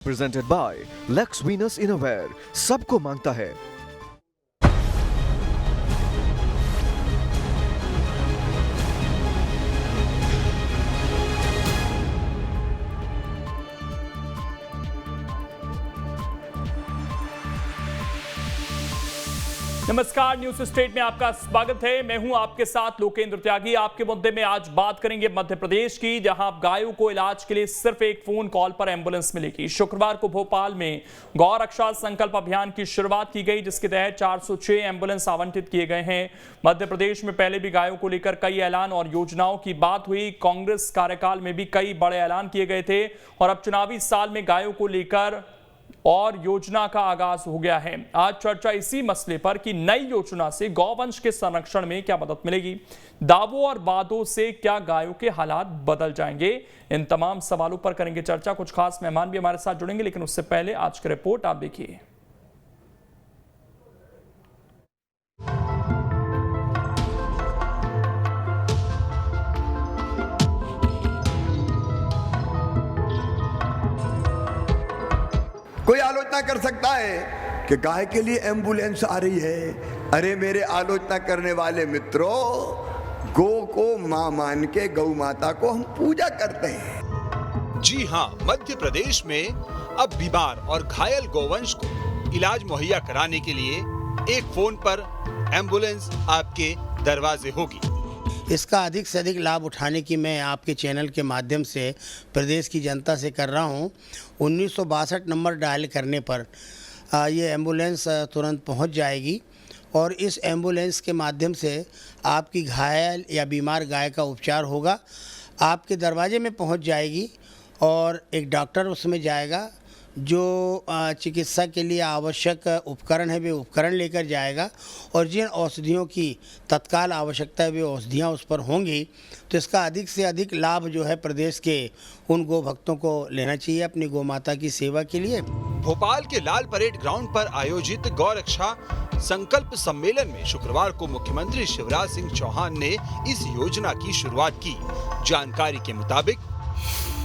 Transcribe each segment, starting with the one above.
Presented by lux Venus इनोवेयर, सबको मांगता है। नमस्कार, न्यूज स्टेट में आपका स्वागत है। मैं हूं आपके साथ लोकेंद्र त्यागी। आपके मुद्दे में आज बात करेंगे मध्य प्रदेश की, जहां गायों को इलाज के लिए सिर्फ एक फोन कॉल पर एम्बुलेंस मिलेगी। शुक्रवार को भोपाल में गौ रक्षा संकल्प अभियान की शुरुआत की गई, जिसके तहत 406 एम्बुलेंस आवंटित किए गए हैं। मध्य प्रदेश में पहले भी गायों को लेकर कई ऐलान और योजनाओं की बात हुई। कांग्रेस कार्यकाल में भी कई बड़े ऐलान किए गए थे और अब चुनावी साल में गायों को लेकर और योजना का आगाज हो गया है। आज चर्चा इसी मसले पर कि नई योजना से गौवंश के संरक्षण में क्या मदद मिलेगी, दावों और वादों से क्या गायों के हालात बदल जाएंगे। इन तमाम सवालों पर करेंगे चर्चा। कुछ खास मेहमान भी हमारे साथ जुड़ेंगे, लेकिन उससे पहले आज की रिपोर्ट आप देखिए। कोई आलोचना कर सकता है कि गाय के लिए एम्बुलेंस आ रही है। अरे मेरे आलोचना करने वाले मित्रों, गौ को मां मान के गौ माता को हम पूजा करते हैं। जी हाँ, मध्य प्रदेश में अब बीमार और घायल गौवंश को इलाज मुहैया कराने के लिए एक फोन पर एम्बुलेंस आपके दरवाजे होगी। इसका अधिक से अधिक लाभ उठाने की मैं आपके चैनल के माध्यम से प्रदेश की जनता से कर रहा हूं। 1962 नंबर डायल करने पर ये एम्बुलेंस तुरंत पहुंच जाएगी और इस एम्बुलेंस के माध्यम से आपकी घायल या बीमार गाय का उपचार होगा। आपके दरवाजे में पहुंच जाएगी और एक डॉक्टर उसमें जाएगा जो चिकित्सा के लिए आवश्यक उपकरण है वे उपकरण लेकर जाएगा और जिन औषधियों की तत्काल आवश्यकता है वे औषधियाँ उस पर होंगी। तो इसका अधिक से अधिक लाभ जो है प्रदेश के उन गौ भक्तों को लेना चाहिए अपनी गौ माता की सेवा के लिए। भोपाल के लाल परेड ग्राउंड पर आयोजित गौ रक्षा संकल्प सम्मेलन में शुक्रवार को मुख्यमंत्री शिवराज सिंह चौहान ने इस योजना की शुरुआत की। जानकारी के मुताबिक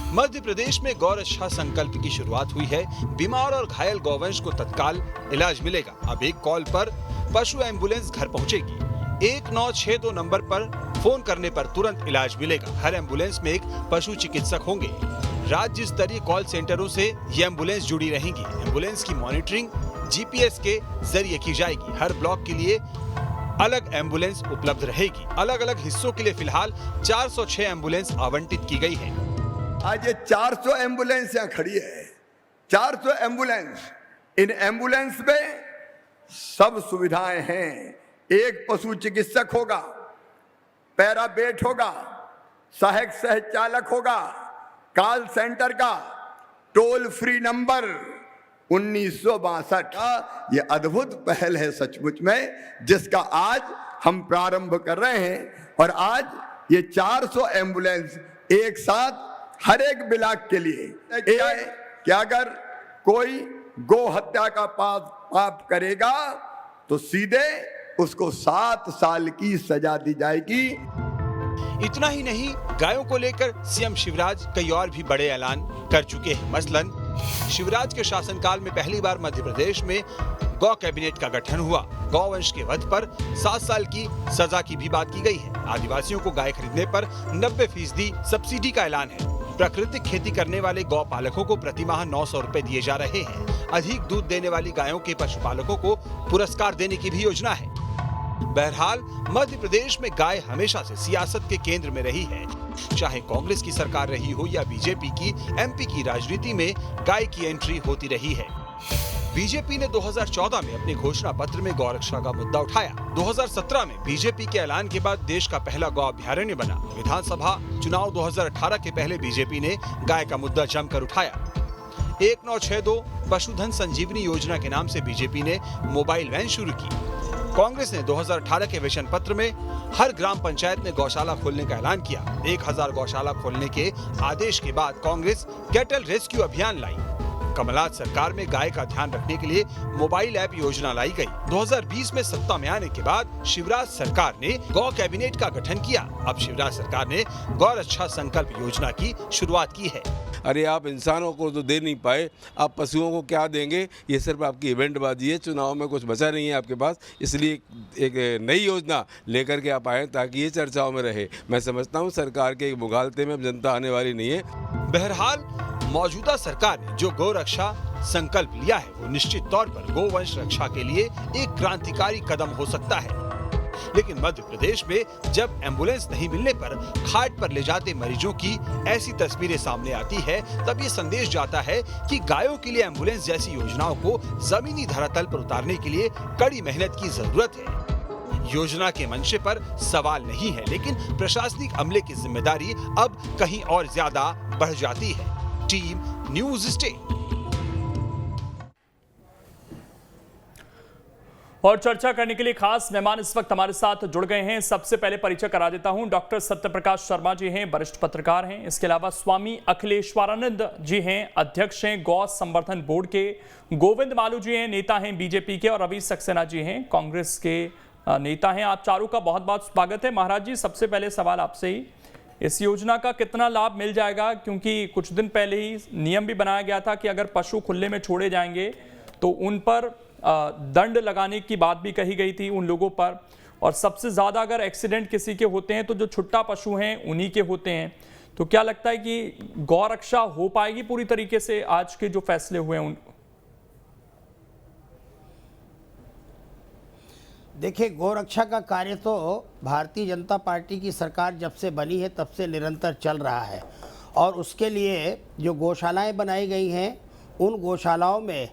मध्य प्रदेश में गौ रक्षा संकल्प की शुरुआत हुई है। बीमार और घायल गौवंश को तत्काल इलाज मिलेगा। अब एक कॉल पर पशु एम्बुलेंस घर पहुंचेगी। 1962 नंबर पर फोन करने पर तुरंत इलाज मिलेगा। हर एम्बुलेंस में एक पशु चिकित्सक होंगे। राज्य स्तरीय कॉल सेंटरों से ये एम्बुलेंस जुड़ी रहेंगी। एम्बुलेंस की मॉनिटरिंग GPS के जरिए की जाएगी। हर ब्लॉक के लिए अलग एम्बुलेंस उपलब्ध रहेगी। अलग अलग हिस्सों के लिए फिलहाल 406 एम्बुलेंस आवंटित की गई है। आज ये 400 एम्बुलेंस यहाँ खड़ी है। 400 एम्बुलेंस, इन एम्बुलेंस में सब सुविधाएं हैं। एक पशु चिकित्सक होगा, पैराबेट होगा, सहायक सह चालक होगा, कॉल सेंटर का टोल फ्री नंबर 1962 का ये अद्भुत पहल है सचमुच में, जिसका आज हम प्रारंभ कर रहे हैं। और आज ये 400 एम्बुलेंस एक साथ हर एक ब्लॉक के लिए क्या है कि अगर कोई गौ हत्या का पाप करेगा तो सीधे उसको 7 साल की सजा दी जाएगी। इतना ही नहीं, गायों को लेकर सीएम शिवराज कई और भी बड़े ऐलान कर चुके हैं। मसलन शिवराज के शासनकाल में पहली बार मध्य प्रदेश में गौ कैबिनेट का गठन हुआ। गौवंश के वध पर 7 साल की सजा की भी बात की गई है। आदिवासियों को गाय खरीदने पर 90% सब्सिडी का ऐलान है। प्राकृतिक खेती करने वाले गौ पालकों को प्रतिमाह 900 रुपए दिए जा रहे हैं। अधिक दूध देने वाली गायों के पशुपालकों को पुरस्कार देने की भी योजना है। बहरहाल मध्य प्रदेश में गाय हमेशा से सियासत के केंद्र में रही है। चाहे कांग्रेस की सरकार रही हो या बीजेपी की, MP की राजनीति में गाय की एंट्री होती रही है। बीजेपी ने 2014 में अपने घोषणा पत्र में गौ रक्षा का मुद्दा उठाया। 2017 में बीजेपी के ऐलान के बाद देश का पहला गौ अभयारण्य बना। विधानसभा चुनाव 2018 के पहले बीजेपी ने गाय का मुद्दा जमकर उठाया। 1962 पशुधन संजीवनी योजना के नाम से बीजेपी ने मोबाइल वैन शुरू की। कांग्रेस ने 2018 के विजन पत्र में हर ग्राम पंचायत ने गौशाला खोलने का ऐलान किया। 1000 गौशाला खोलने के आदेश के बाद कांग्रेस कैटल रेस्क्यू अभियान लाई। कमलनाथ सरकार में गाय का ध्यान रखने के लिए मोबाइल ऐप योजना लाई गई। 2020 में सत्ता में आने के बाद शिवराज सरकार ने गौ कैबिनेट का गठन किया। अब शिवराज सरकार ने गौ रक्षा संकल्प योजना की शुरुआत की है। अरे आप इंसानों को तो दे नहीं पाए, आप पशुओं को क्या देंगे? ये सिर्फ आपकी इवेंटबाजी है, चुनाव में कुछ बचा नहीं है आपके पास, इसलिए एक नई योजना लेकर के आप आए ताकि ये चर्चाओं में रहे। मैं समझता हूँ सरकार के मुगालते में अब जनता आने वाली नहीं है। बहरहाल मौजूदा सरकार ने जो गौ रक्षा संकल्प लिया है वो निश्चित तौर पर गोवंश रक्षा के लिए एक क्रांतिकारी कदम हो सकता है। लेकिन मध्य प्रदेश में जब एम्बुलेंस नहीं मिलने पर खाट पर ले जाते मरीजों की ऐसी तस्वीरें सामने आती है, तब ये संदेश जाता है कि गायों के लिए एम्बुलेंस जैसी योजनाओं को जमीनी धरातल पर उतारने के लिए कड़ी मेहनत की जरूरत है। योजना के मंशे पर सवाल नहीं है, लेकिन प्रशासनिक अमले की जिम्मेदारी अब कहीं और ज्यादा बढ़ जाती है। Team news state. और चर्चा करने के लिए खास मेहमान इस वक्त हमारे साथ जुड़ गए हैं। सबसे पहले परिचय करा देता हूं, डॉक्टर सत्यप्रकाश शर्मा जी हैं, वरिष्ठ पत्रकार हैं। इसके अलावा स्वामी अखिलेश्वरानंद जी हैं, अध्यक्ष हैं गौ संवर्धन बोर्ड के। गोविंद मालू जी हैं, नेता हैं बीजेपी के। और रवि सक्सेना जी हैं, कांग्रेस के नेता हैं। आप चारों का बहुत बहुत स्वागत है। महाराज जी, सबसे पहले सवाल आपसे ही, इस योजना का कितना लाभ मिल जाएगा? क्योंकि कुछ दिन पहले ही नियम भी बनाया गया था कि अगर पशु खुले में छोड़े जाएंगे तो उन पर दंड लगाने की बात भी कही गई थी उन लोगों पर। और सबसे ज़्यादा अगर एक्सीडेंट किसी के होते हैं तो जो छुट्टा पशु हैं उन्हीं के होते हैं। तो क्या लगता है कि गौ रक्षा हो पाएगी पूरी तरीके से आज के जो फैसले हुए हैं? देखिए, गौरक्षा का कार्य तो भारतीय जनता पार्टी की सरकार जब से बनी है तब से निरंतर चल रहा है। और उसके लिए जो गौशालाएं बनाई गई हैं, उन गौशालाओं में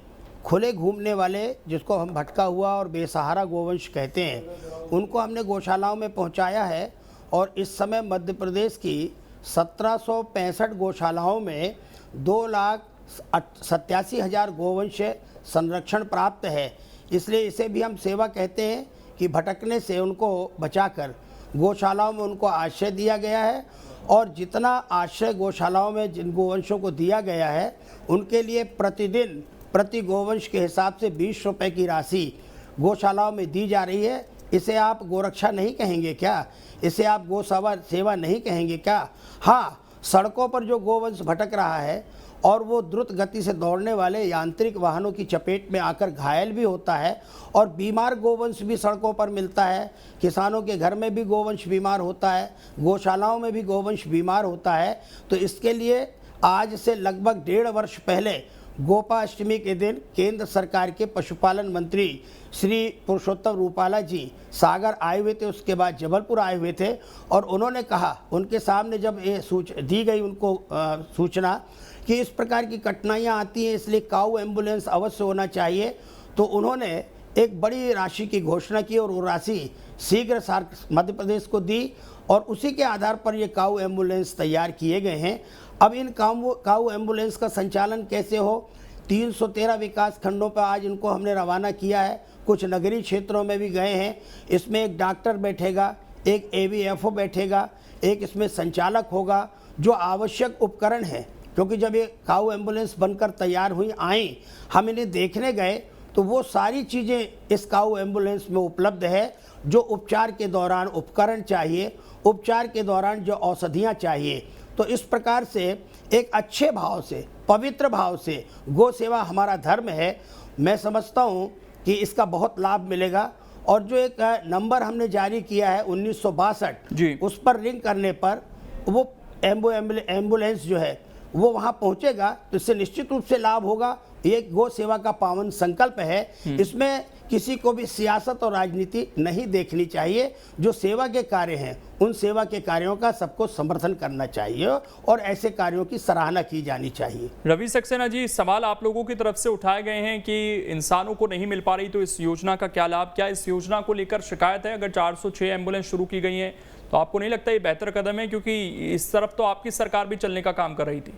खुले घूमने वाले, जिसको हम भटका हुआ और बेसहारा गोवंश कहते हैं, उनको हमने गौशालाओं में पहुंचाया है। और इस समय मध्य प्रदेश की 1765 गौशालाओं में 2,87,000 गोवंश संरक्षण प्राप्त है। इसलिए इसे भी हम सेवा कहते हैं कि भटकने से उनको बचाकर गौशालाओं में उनको आश्रय दिया गया है। और जितना आश्रय गौशालाओं में जिन गोवंशों को दिया गया है, उनके लिए प्रतिदिन प्रति गोवंश के हिसाब से 20 रुपये की राशि गौशालाओं में दी जा रही है। इसे आप गोरक्षा नहीं कहेंगे क्या? इसे आप गौ सेवा नहीं कहेंगे क्या? हाँ, सड़कों पर जो गोवंश भटक रहा है और वो द्रुत गति से दौड़ने वाले यांत्रिक वाहनों की चपेट में आकर घायल भी होता है, और बीमार गोवंश भी सड़कों पर मिलता है। किसानों के घर में भी गोवंश बीमार होता है, गौशालाओं में भी गोवंश बीमार होता है। तो इसके लिए आज से लगभग 1.5 वर्ष पहले गोपाष्टमी के दिन केंद्र सरकार के पशुपालन मंत्री श्री पुरुषोत्तम रूपाला जी सागर आए हुए थे, उसके बाद जबलपुर आए हुए थे। और उन्होंने कहा, उनके सामने जब ये दी गई उनको सूचना कि इस प्रकार की कठिनाइयाँ आती हैं, इसलिए काऊ एम्बुलेंस अवश्य होना चाहिए, तो उन्होंने एक बड़ी राशि की घोषणा की और वो राशि शीघ्र मध्य प्रदेश को दी। और उसी के आधार पर ये काऊ एम्बुलेंस तैयार किए गए हैं। अब इन काऊ एम्बुलेंस का संचालन कैसे हो, 313 विकास खंडों पर आज इनको हमने रवाना किया है। कुछ नगरीय क्षेत्रों में भी गए हैं। इसमें एक डॉक्टर बैठेगा, एक AVFO बैठेगा, एक इसमें संचालक होगा। जो आवश्यक उपकरण है, क्योंकि जब ये काऊ एम्बुलेंस बनकर तैयार हुई आई, हम इन्हें देखने गए तो वो सारी चीज़ें इस काऊ एम्बुलेंस में उपलब्ध है। जो उपचार के दौरान उपकरण चाहिए, उपचार के दौरान जो औषधियाँ चाहिए। तो इस प्रकार से एक अच्छे भाव से, पवित्र भाव से गौ सेवा हमारा धर्म है। मैं समझता हूँ कि इसका बहुत लाभ मिलेगा। और जो एक नंबर हमने जारी किया है 1962, उस पर रिंग करने पर वो एम्बुलेंस जो है वो वहाँ पहुँचेगा, तो इससे निश्चित रूप से लाभ होगा। ये गौ सेवा का पावन संकल्प है। इसमें किसी को भी सियासत और राजनीति नहीं देखनी चाहिए। जो सेवा के कार्य हैं, उन सेवा के कार्यों का सबको समर्थन करना चाहिए और ऐसे कार्यों की सराहना की जानी चाहिए। रवि सक्सेना जी, सवाल आप लोगों की तरफ से उठाए गए हैं कि इंसानों को नहीं मिल पा रही, तो इस योजना का क्या लाभ? क्या इस योजना को लेकर शिकायत है? अगर 406 एम्बुलेंस शुरू की गई हैं, तो आपको नहीं लगता ये बेहतर कदम है? क्योंकि इस तरफ तो आपकी सरकार भी चलने का काम कर रही थी।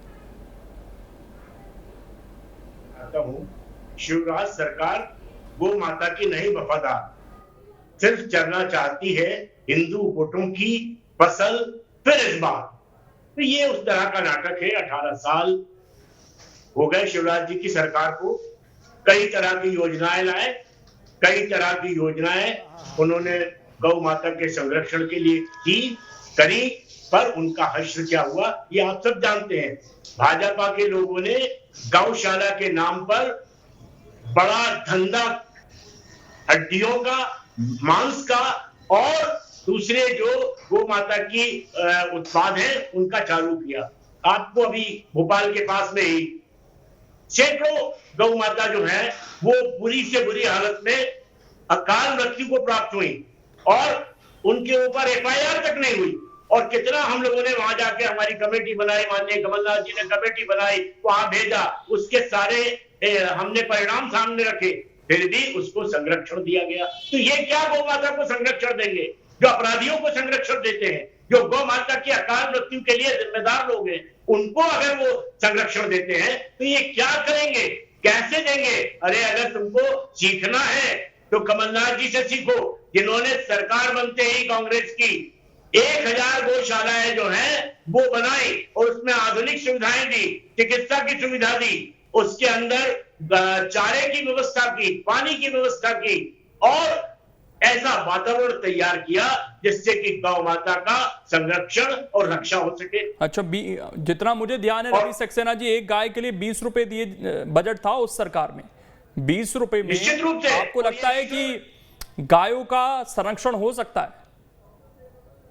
शिवराज सरकार गौ माता की नहीं वफादार, सिर्फ चरना चाहती है हिंदू वोटों की फसल फिर इस बार। तो ये उस तरह का नाटक है। 18 साल हो गए शिवराज जी की सरकार को। कई तरह की योजनाएं लाए, कई तरह की योजनाएं उन्होंने गौ माता के संरक्षण के लिए करी, पर उनका हश्र क्या हुआ ये आप सब जानते हैं। भाजपा के लोगों ने गौशाला के नाम पर बड़ा धंधा हड्डियों का, मांस का और दूसरे जो गौ माता की उत्पाद है उनका चालू किया। आपको अभी भोपाल के पास में ही सैकड़ों गौ माता जो है वो बुरी से बुरी हालत में अकाल मृत्यु को प्राप्त हुई और उनके ऊपर FIR तक नहीं हुई। और कितना हम लोगों ने वहां जाके हमारी कमेटी बनाई, माननीय कमलनाथ जी ने कमेटी बनाई, वहां भेजा, उसके सारे हमने परिणाम सामने रखे, फिर भी उसको संरक्षण दिया गया। तो ये क्या गौ माता को संरक्षण देंगे? जो अपराधियों को संरक्षण देते हैं, जो गौ माता की अकाल मृत्यु के लिए जिम्मेदार लोग हैं, उनको अगर वो संरक्षण देते हैं तो ये क्या करेंगे, कैसे देंगे? अरे अगर तुमको सीखना है तो कमलनाथ जी से सीखो, जिन्होंने सरकार बनते ही कांग्रेस की 1000 गौशालाएं जो है वो बनाई और उसमें आधुनिक सुविधाएं दी, चिकित्सा की सुविधा दी, उसके अंदर चारे की व्यवस्था की, पानी की व्यवस्था की और ऐसा वातावरण तैयार किया जिससे कि गौ माता का संरक्षण और रक्षा हो सके। अच्छा, जितना मुझे ध्यान है रवि सक्सेना जी, एक गाय के लिए 20 रुपए दिए बजट था उस सरकार में। 20 रुपए में निश्चित रूप से आपको लगता है कि गायों का संरक्षण हो सकता है?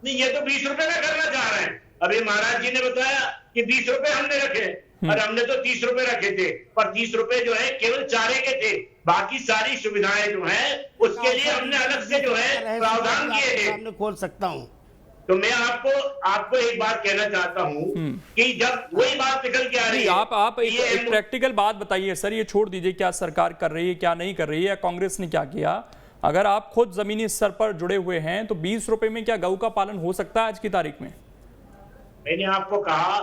नहीं, ये तो 20 रुपए का करना चाह रहे हैं। अभी महाराज जी ने बताया कि 20 रुपए हमने रखे और हमने तो 30 रुपए रखे थे, पर 30 रुपए जो है केवल चारे के थे, बाकी सारी सुविधाएं जो है उसके लिए हमने अलग से जो है प्रावधान किए थे। सामने खोल सकता हूँ। तो मैं आपको एक बात कहना चाहता हूँ कि जब वही बात निकल के आ रही है, आप एक प्रैक्टिकल बात बताइए सर, ये छोड़ दीजिए क्या सरकार कर रही है क्या नहीं कर रही है या कांग्रेस ने क्या किया। अगर आप खुद जमीनी स्तर पर जुड़े हुए हैं तो 20 रुपए में क्या गऊ का पालन हो सकता है आज की तारीख में? मैंने आपको कहा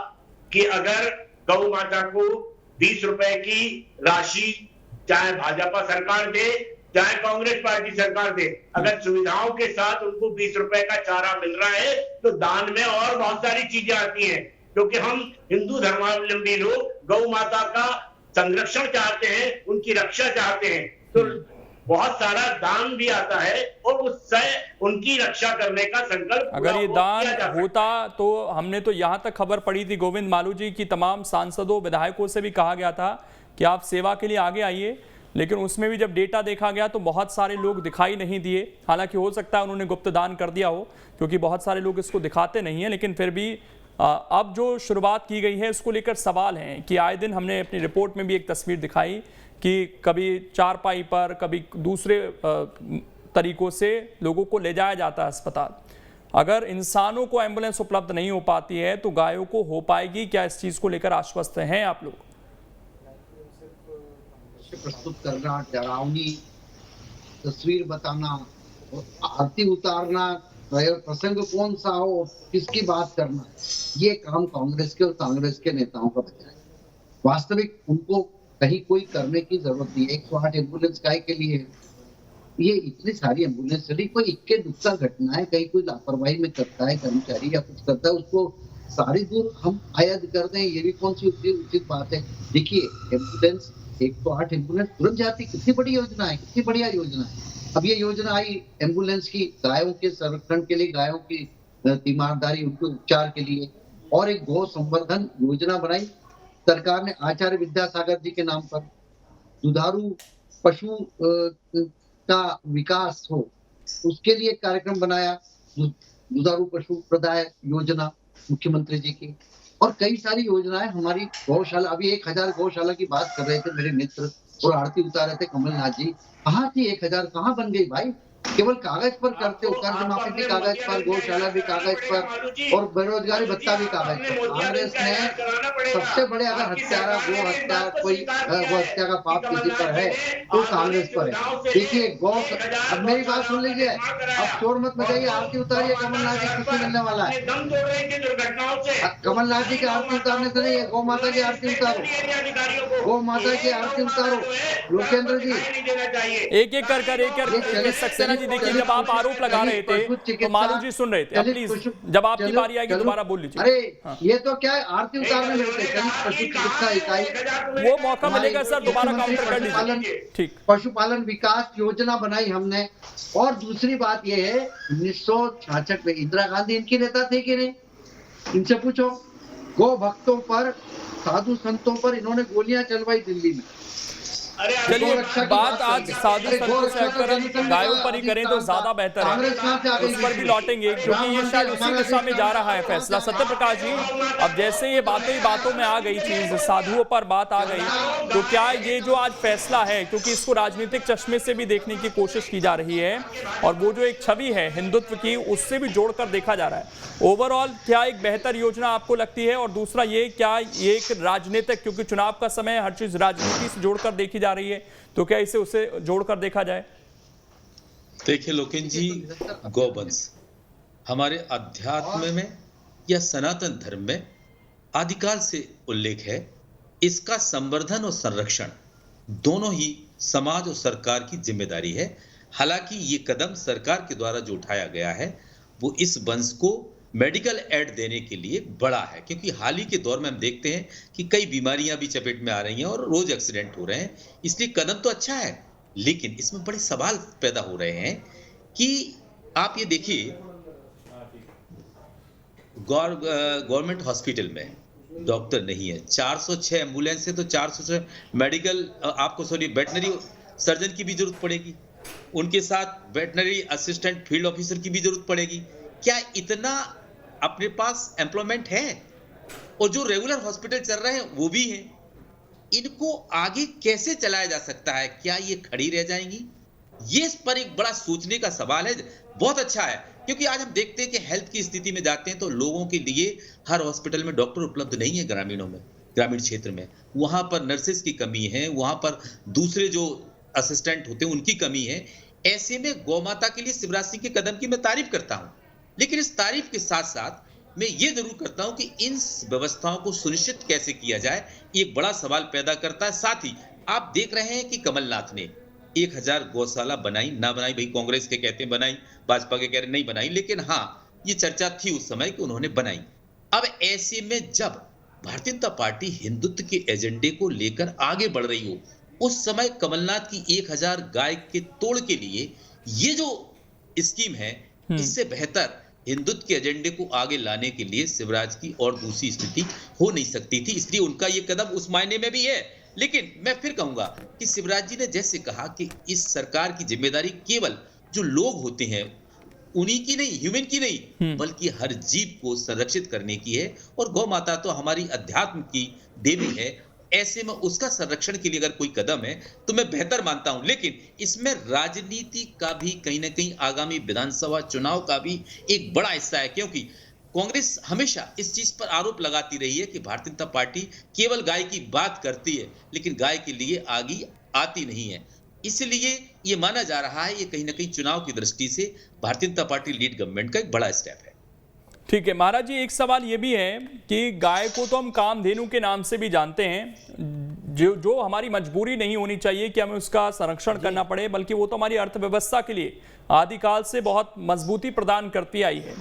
कि अगर गौ माता को 20 रुपए की राशि चाहे भाजपा सरकार दे चाहे कांग्रेस पार्टी सरकार दे, अगर सुविधाओं के साथ उनको 20 रुपए का चारा मिल रहा है तो दान में और बहुत सारी चीजें आती हैं, क्योंकि हम हिंदू धर्मावलंबी लोग गौ माता का संरक्षण चाहते हैं, उनकी रक्षा चाहते हैं, तो बहुत सारा दान भी आता है और उससे उनकी रक्षा करने का संकल्प। अगर ये दान होता तो हमने तो यहां तक खबर पड़ी थी, गोविंद मालू जी की तमाम सांसदों विधायकों से भी कहा गया था कि आप सेवा के लिए आगे आइए, लेकिन उसमें भी जब डेटा देखा गया तो बहुत सारे लोग दिखाई नहीं दिए। हालांकि हो सकता है उन्होंने गुप्त दान कर दिया हो, क्योंकि बहुत सारे लोग इसको दिखाते नहीं है, लेकिन फिर भी अब जो शुरुआत की गई है इसको लेकर सवाल हैं कि आए दिन हमने अपनी रिपोर्ट में भी एक तस्वीर दिखाई कि कभी चारपाई पर कभी दूसरे तरीकों से लोगों को ले जाया जाता है अस्पताल। अगर इंसानों को एम्बुलेंस उपलब्ध नहीं हो पाती है तो गायों को हो पाएगी क्या? इस चीज को लेकर आश्वस्त हैं आप लोग? प्रस्तुत करना, डरावनी तस्वीर बताना, आरती उतारना, प्रसंग कौन सा हो, किसकी बात करना, ये काम कांग्रेस के और कांग्रेस के नेताओं का बचा है। वास्तविक उनको कहीं कोई करने की जरूरत नहीं है। 108 एम्बुलेंस काय के लिए, ये इतनी सारी एम्बुलेंस चली, कोई इक्के दुक्का घटना है, कहीं कोई लापरवाही में करता है कर्मचारी या कुछ करता है, उसको सारी दूर हम आयद कर दें, ये भी कौन सी उचित बात है? देखिए, एम्बुलेंस 108 एम्बुलेंस तुरंत जाती, कितनी बड़ी योजना है, कितनी बढ़िया योजना है। अब ये योजना आई एम्बुलेंस की गायों के संरक्षण के लिए, गायों की तीमारदारी, उनके उपचार के लिए, और एक गौ संवर्धन योजना बनाई सरकार ने आचार्य विद्यासागर जी के नाम पर। दुधारू पशु का विकास हो उसके लिए कार्यक्रम बनाया, दुधारू पशु प्रदाय योजना मुख्यमंत्री जी की, और कई सारी योजनाएं हमारी गौशाला। अभी 1000 गौशाला की बात कर रहे थे मेरे मित्र और आरती उतार रहे थे कमलनाथ जी। कहाँ थी 1000, कहाँ बन गई भाई? केवल कागज पर करते हो, कर्ज माफी भी कागज पर, गौशाला भी कागज पर, और बेरोजगारी भत्ता भी कागज पर। कांग्रेस ने सबसे बड़े, अगर हत्यारा गो हत्या, कोई गो हत्या का पाप किसी पर है तो कांग्रेस पर है। देखिए गौ, अब मेरी बात सुन लीजिए, अब शोर मत मचाइए, आरती उतारिए। कमलनाथ जी किसको मिलने वाला है? कमलनाथ जी की आरती उतारने से नहीं है, गौ माता की आरती उतारो, गौ माता की आरती उतारो। लोकेंद्र जी एक कर सक्सेना जी देखिए, जब आप आरोप लगा रहे थे तो मालू जी सुन रहे थे। अब प्लीज जब आपकी बारी आएगी दोबारा बोल लीजिए। अरे ये तो क्या है, आरती उतारने मिलते पशु चिकित्सा इकाई, वो मौका मिलेगा सर, दोबारा काउंटर कर लीजिए। ठीक, पशुपालन विकास योजना बनाई हमने। और दूसरी बात ये है, 1966 में इंदिरा गांधी इनकी नेता थे कि नहीं, इनसे पूछो। गौ भक्तों पर, साधु संतों पर इन्होंने गोलियां चलवाई दिल्ली में। चलिए बात आज साधु संतों से हटकर गायों पर ही करें तो ज्यादा बेहतर है, उस पर भी लौटेंगे क्योंकि ये शायद उसी दिशा में जा रहा है फैसला। सत्य प्रकाश जी, अब जैसे ये बातों ही बातों में आ गई चीज, साधुओं पर बात आ गई, तो क्या ये जो आज फैसला है, क्योंकि इसको राजनीतिक चश्मे से भी देखने की कोशिश की जा रही है और वो जो एक छवि है हिंदुत्व की, उससे भी जोड़कर देखा जा रहा है, ओवरऑल क्या एक बेहतर योजना आपको लगती है? और दूसरा ये, क्या ये एक राजनीतिक, क्योंकि चुनाव का समय हर चीज राजनीति से जोड़कर देखी जा रही है, तो क्या इसे उसे जोड़कर देखा जाए? देखिए लोकेन जी, गौवंश हमारे अध्यात्म में या सनातन धर्म में आदिकाल से उल्लेख है। इसका संवर्धन और संरक्षण दोनों ही समाज और सरकार की जिम्मेदारी है। हालांकि ये कदम सरकार के द्वारा जो उठाया गया है वो इस वंश को मेडिकल एड देने के लिए बड़ा है, क्योंकि हाल ही के दौर में हम देखते हैं कि कई बीमारियां भी चपेट में आ रही हैं और रोज एक्सीडेंट हो रहे हैं। इसलिए कदम तो अच्छा है, लेकिन इसमें बड़े सवाल पैदा हो रहे हैं कि आप ये देखिए, गवर्नमेंट हॉस्पिटल में डॉक्टर नहीं है, 406 एम्बुलेंस है तो 406 मेडिकल आपको वेटनरी सर्जन की भी जरूरत पड़ेगी, उनके साथ वेटनरी असिस्टेंट फील्ड ऑफिसर की भी जरूरत पड़ेगी। क्या इतना अपने पास एम्प्लॉयमेंट है? और जो रेगुलर हॉस्पिटल चल रहे हैं वो भी हैं, इनको आगे कैसे चलाया जा सकता है? क्या ये खड़ी रह जाएंगी? ये इस पर एक बड़ा सोचने का सवाल है। बहुत अच्छा है, क्योंकि आज हम देखते हैं कि हेल्थ की स्थिति में जाते हैं तो लोगों के लिए हर हॉस्पिटल में डॉक्टर उपलब्ध नहीं है। ग्रामीणों में, ग्रामीण क्षेत्र में वहां पर नर्सेस की कमी है, वहां पर दूसरे जो असिस्टेंट होते हैं उनकी कमी है। ऐसे में गौ माता के लिए शिवराज सिंह के कदम की मैं तारीफ करता हूं, लेकिन इस तारीफ के साथ साथ मैं ये जरूर करता हूं कि इन व्यवस्थाओं को सुनिश्चित कैसे किया जाए, एक बड़ा सवाल पैदा करता है। साथ ही आप देख रहे हैं कि कमलनाथ ने 1000 गौशाला बनाई, ना बनाई, भाई कांग्रेस के कहते हैं बनाई, भाजपा के कह रहे नहीं बनाई, लेकिन हाँ ये चर्चा थी उस समय कि उन्होंने बनाई। अब ऐसे में जब भारतीय जनता पार्टी हिंदुत्व के एजेंडे को लेकर आगे बढ़ रही हो, उस समय कमलनाथ की 1000 गाय के तोड़ के लिए ये जो स्कीम है, इससे बेहतर हिंदुत्व के एजेंडे को आगे लाने के लिए शिवराज की और दूसरी स्थिति हो नहीं सकती थी। इसलिए उनका ये कदम उस मायने में भी है। लेकिन मैं फिर कहूंगा कि शिवराज जी ने जैसे कहा कि इस सरकार की जिम्मेदारी केवल जो लोग होते हैं उन्हीं की नहीं, ह्यूमन की नहीं, बल्कि हर जीव को संरक्षित करने की है। और गौ माता तो हमारी अध्यात्म की देवी है, ऐसे में उसका संरक्षण के लिए अगर कोई कदम है तो मैं बेहतर मानता हूं। लेकिन इसमें राजनीति का भी कहीं ना कहीं आगामी विधानसभा चुनाव का भी एक बड़ा हिस्सा है, क्योंकि कांग्रेस हमेशा इस चीज पर आरोप लगाती रही है कि भारतीय जनता पार्टी केवल गाय की बात करती है लेकिन गाय के लिए आगे आती नहीं है। इसलिए ये माना जा रहा है ये कहीं ना कहीं चुनाव की दृष्टि से Bharatiya Janata party lead government का एक बड़ा स्टेप है। ठीक है महाराज जी, एक सवाल ये भी है कि गाय को तो हम कामधेनु के नाम से भी जानते हैं, जो हमारी मजबूरी नहीं होनी चाहिए कि हमें उसका संरक्षण करना पड़े, बल्कि वो तो हमारी अर्थव्यवस्था के लिए आदिकाल से बहुत मजबूती प्रदान करती आई है।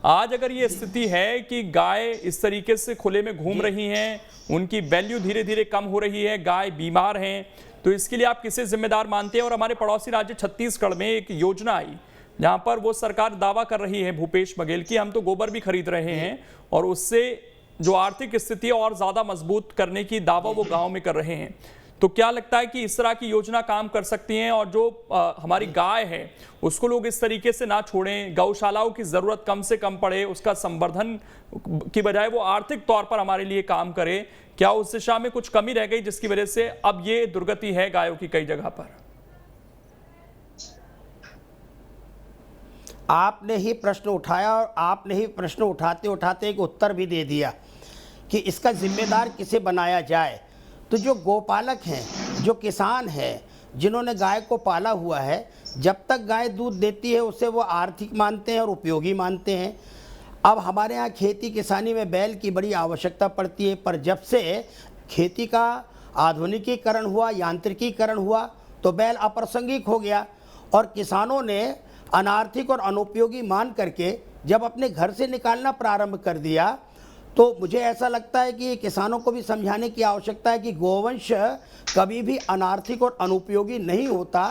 आज अगर ये स्थिति है कि गाय इस तरीके से खुले में घूम रही हैं, उनकी वैल्यू धीरे धीरे कम हो रही है, गाय बीमार हैं, तो इसके लिए आप किसे जिम्मेदार मानते हैं? और हमारे पड़ोसी राज्य छत्तीसगढ़ में एक योजना आई जहां पर वो सरकार दावा कर रही है भूपेश बघेल की, हम तो गोबर भी खरीद रहे हैं और उससे जो आर्थिक स्थिति और ज्यादा मजबूत करने की दावा वो गांव में कर रहे हैं। तो क्या लगता है कि इस तरह की योजना काम कर सकती हैं? और जो हमारी गाय है उसको लोग इस तरीके से ना छोड़ें, गौशालाओं की जरूरत कम से कम पड़े, उसका संवर्धन की बजाय वो आर्थिक तौर पर हमारे लिए काम करे, क्या उस दिशा में कुछ कमी रह गई जिसकी वजह से अब ये दुर्गति है गायों की कई जगह पर? आपने ही प्रश्न उठाया और आपने ही प्रश्न उठाते उठाते एक उत्तर भी दे दिया कि इसका जिम्मेदार किसे बनाया जाए। तो जो गोपालक हैं, जो किसान हैं, जिन्होंने गाय को पाला हुआ है, जब तक गाय दूध देती है उसे वो आर्थिक मानते हैं और उपयोगी मानते हैं। अब हमारे यहाँ खेती किसानी में बैल की बड़ी आवश्यकता पड़ती है, पर जब से खेती का आधुनिकीकरण हुआ, यांत्रिकीकरण हुआ, तो बैल अप्रासंगिक हो गया और किसानों ने अनार्थिक और अनुपयोगी मान करके जब अपने घर से निकालना प्रारंभ कर दिया, तो मुझे ऐसा लगता है कि किसानों को भी समझाने की आवश्यकता है कि गोवंश कभी भी अनार्थिक और अनुपयोगी नहीं होता।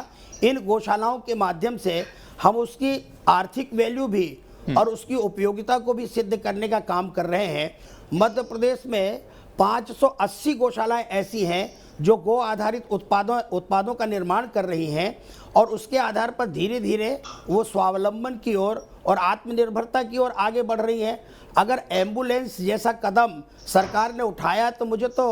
इन गौशालाओं के माध्यम से हम उसकी आर्थिक वैल्यू भी और उसकी उपयोगिता को भी सिद्ध करने का काम कर रहे हैं। मध्य प्रदेश में 580 गौशालाएं ऐसी हैं जो गो आधारित उत्पादों का निर्माण कर रही हैं और उसके आधार पर धीरे धीरे वो स्वावलंबन की ओर और आत्मनिर्भरता की ओर आगे बढ़ रही हैं। अगर एम्बुलेंस जैसा कदम सरकार ने उठाया तो मुझे तो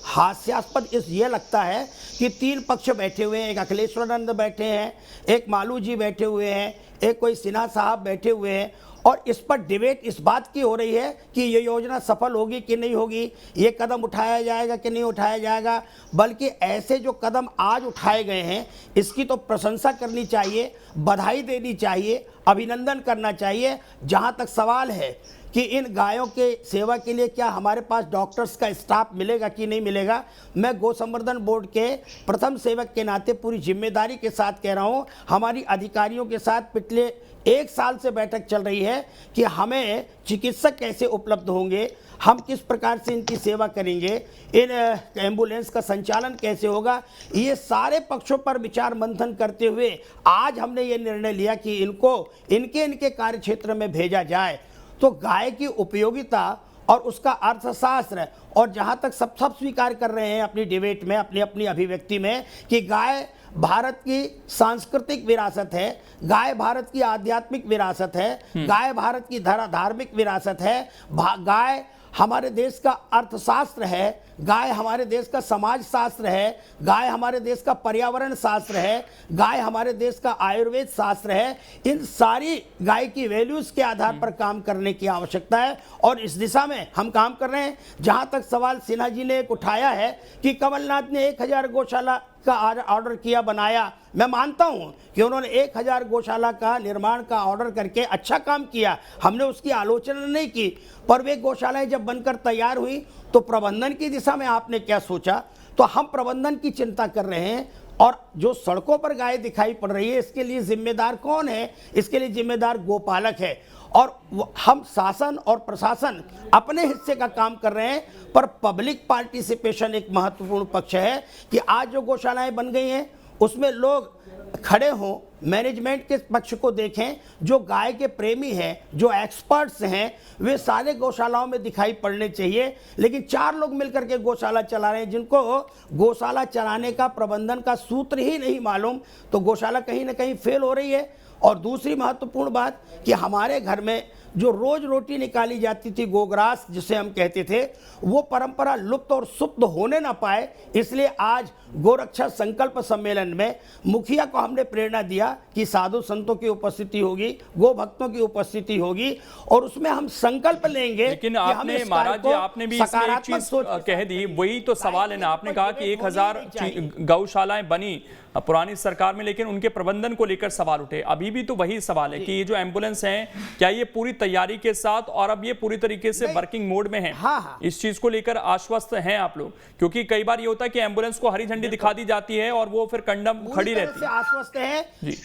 हास्यास्पद ये लगता है कि 3 पक्ष बैठे हुए हैं, एक अखिलेश्वरानंद बैठे हैं, एक मालू जी बैठे हुए हैं, एक कोई सिन्हा साहब बैठे हुए हैं और इस पर डिबेट इस बात की हो रही है कि ये योजना सफल होगी कि नहीं होगी, ये कदम उठाया जाएगा कि नहीं उठाया जाएगा। बल्कि ऐसे जो कदम आज उठाए गए हैं इसकी तो प्रशंसा करनी चाहिए, बधाई देनी चाहिए, अभिनंदन करना चाहिए। जहाँ तक सवाल है कि इन गायों के सेवा के लिए क्या हमारे पास डॉक्टर्स का स्टाफ मिलेगा कि नहीं मिलेगा, मैं गौ संवर्धन बोर्ड के प्रथम सेवक के नाते पूरी जिम्मेदारी के साथ कह रहा हूँ। हमारी अधिकारियों के साथ पिछले 1 साल से बैठक चल रही है कि हमें चिकित्सक कैसे उपलब्ध होंगे, हम किस प्रकार से इनकी सेवा करेंगे, इन एम्बुलेंस का संचालन कैसे होगा। ये सारे पक्षों पर विचार मंथन करते हुए आज हमने ये निर्णय लिया कि इनको इनके कार्य क्षेत्र में भेजा जाए। तो गाय की उपयोगिता और उसका अर्थशास्त्र, और जहाँ तक सब स्वीकार कर रहे हैं अपनी डिबेट में, अपनी अपनी अभिव्यक्ति में, कि गाय भारत की सांस्कृतिक विरासत है, गाय भारत की आध्यात्मिक विरासत है, गाय भारत की धार्मिक विरासत है, गाय हमारे देश का अर्थशास्त्र है, गाय हमारे देश का समाज शास्त्र है, गाय हमारे देश का पर्यावरण शास्त्र है, गाय हमारे देश का आयुर्वेद शास्त्र है। इन सारी गाय की वैल्यूज के आधार पर काम करने की आवश्यकता है और इस दिशा में हम काम कर रहे हैं। जहां तक सवाल सिन्हा जी ने एक उठाया है कि कमलनाथ ने 1000 गौशाला का ऑर्डर किया, बनाया, मैं मानता हूं कि उन्होंने 1000 गौशाला का निर्माण का ऑर्डर करके अच्छा काम किया, हमने उसकी आलोचना नहीं की। पर वे गौशालाएं जब बनकर तैयार हुई तो प्रबंधन की दिशा में आपने क्या सोचा? तो हम प्रबंधन की चिंता कर रहे हैं। और जो सड़कों पर गाय दिखाई पड़ रही है इसके लिए जिम्मेदार कौन है? इसके लिए जिम्मेदार गोपालक है। और हम शासन और प्रशासन अपने हिस्से का काम कर रहे हैं, पर पब्लिक पार्टिसिपेशन एक महत्वपूर्ण पक्ष है कि आज जो गौशालाएं बन गई हैं उसमें लोग खड़े हों, मैनेजमेंट के पक्ष को देखें, जो गाय के प्रेमी हैं, जो एक्सपर्ट्स हैं, वे सारे गौशालाओं में दिखाई पड़ने चाहिए। लेकिन 4 लोग मिलकर के गौशाला चला रहे हैं जिनको गौशाला चलाने का प्रबंधन का सूत्र ही नहीं मालूम, तो गौशाला कहीं ना कहीं फेल हो रही है। और दूसरी महत्वपूर्ण बात कि हमारे घर में जो रोज रोटी निकाली जाती थी, गोग्रास जिसे हम कहते थे, वो परंपरा लुप्त और सुप्त होने ना पाए, इसलिए आज गोरक्षा संकल्प सम्मेलन में मुखिया को हमने प्रेरणा दिया कि साधु संतों की उपस्थिति होगी, गो भक्तों की उपस्थिति होगी और उसमें हम संकल्प लेंगे। लेकिन आपने महाराज जी आपने भी इसमें एक चीज कह दी, वही तो सवाल है ना, आपने कहा कि 1000 गौशालाएं बनी पुरानी सरकार में, लेकिन उनके प्रबंधन को लेकर सवाल उठे। अभी भी तो वही सवाल है कि ये जो एम्बुलेंस हैं क्या ये पूरी तैयारी के साथ और अब ये पूरी तरीके से वर्किंग मोड में है? हाँ। इस चीज को लेकर आश्वस्त हैं आप लोग? क्योंकि कई बार ये होता है कि एम्बुलेंस को हरी झंडी दिखा दी जाती है और वो फिर कंडम खड़ी रहती है। आश्वस्त है जी,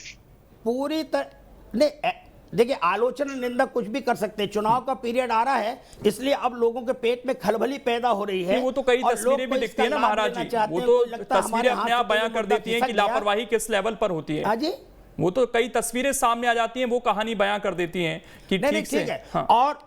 पूरी तरह। देखिए, आलोचना निंदा कुछ भी कर सकते हैं, चुनाव का पीरियड आ रहा है इसलिए अब लोगों के पेट में खलबली पैदा हो रही है। वो तो कई तस्वीरें भी दिखती है ना महाराज जी, वो तो तस्वीरें अपने आप बयां कर देती हैं कि लापरवाही किस लेवल पर होती है। हाँ जी, वो तो कई तस्वीरें सामने आ जाती हैं, वो कहानी बयां कर देती हैं कि ठीक से है। हाँ। और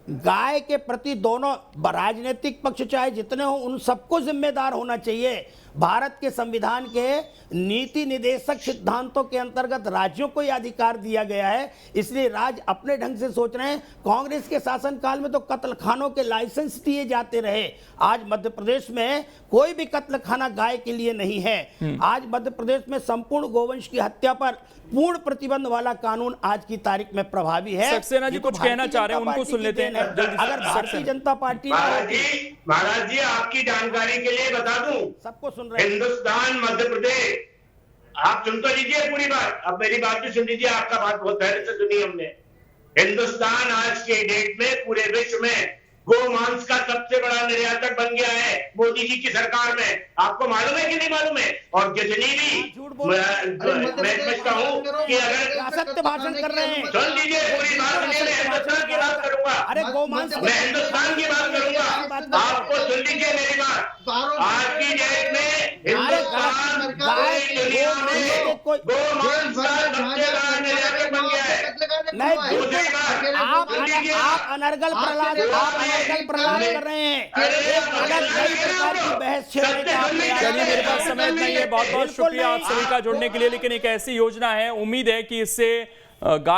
गाय के प्रति दोनों राजनीतिक पक्ष चाहे जितने हो उन सबको जिम्मेदार होना चाहिए। भारत के संविधान के नीति निदेशक सिद्धांतों के अंतर्गत राज्यों को यह अधिकार दिया गया है, इसलिए राज्य अपने ढंग से सोच रहे हैं। कांग्रेस के शासनकाल में तो कत्लखानों के लाइसेंस दिए जाते रहे, आज मध्य प्रदेश में कोई भी कत्लखाना गाय के लिए नहीं है। आज मध्य प्रदेश में संपूर्ण गोवंश की हत्या पर पूर्ण प्रतिबंध वाला कानून आज की तारीख में प्रभावी है। सक्सेना जी कुछ कहना चाह रहे हैं, उनको सुन लेते हैं। अगर भारतीय जनता पार्टी महाराज जी आपकी जानकारी के लिए बता दूं, सबको सुन रहे हैं, हिंदुस्तान मध्य प्रदेश, आप सुन तो लीजिए पूरी बात, अब मेरी बात भी सुन लीजिए, आपका बात बहुत धैर्य से सुनी हमने। हिंदुस्तान आज के डेट में पूरे विश्व में गोमांस का सबसे बड़ा निर्यातक बन गया है मोदी जी की सरकार में। आपको मालूम है कि नहीं मालूम है? और जितनी भी मैं समझता हूँ कि अगर असत्य भाषण कर रहे हैं। सुन लीजिए पूरी बात, मैं हिंदुस्तान की बात करूंगा। अरे गोमांस, मैं हिंदुस्तान की बात करूंगा, आपको सुन लीजिए मेरी बात। आज की डेट में हिंदुस्तान पूरी दुनिया में गोमांस का सबसे बड़ा निर्यातक बन गया है। नहीं, दूसरी बात, आप अनर्गल प्रहलाद कर रहे हैं। अलग नई प्रकार की बहस छेड़ने का चलिए, मेरे पास समय नहीं है। बहुत बहुत शुक्रिया आप सभी का जुड़ने के लिए। लेकिन एक ऐसी योजना है, उम्मीद है कि इससे गाय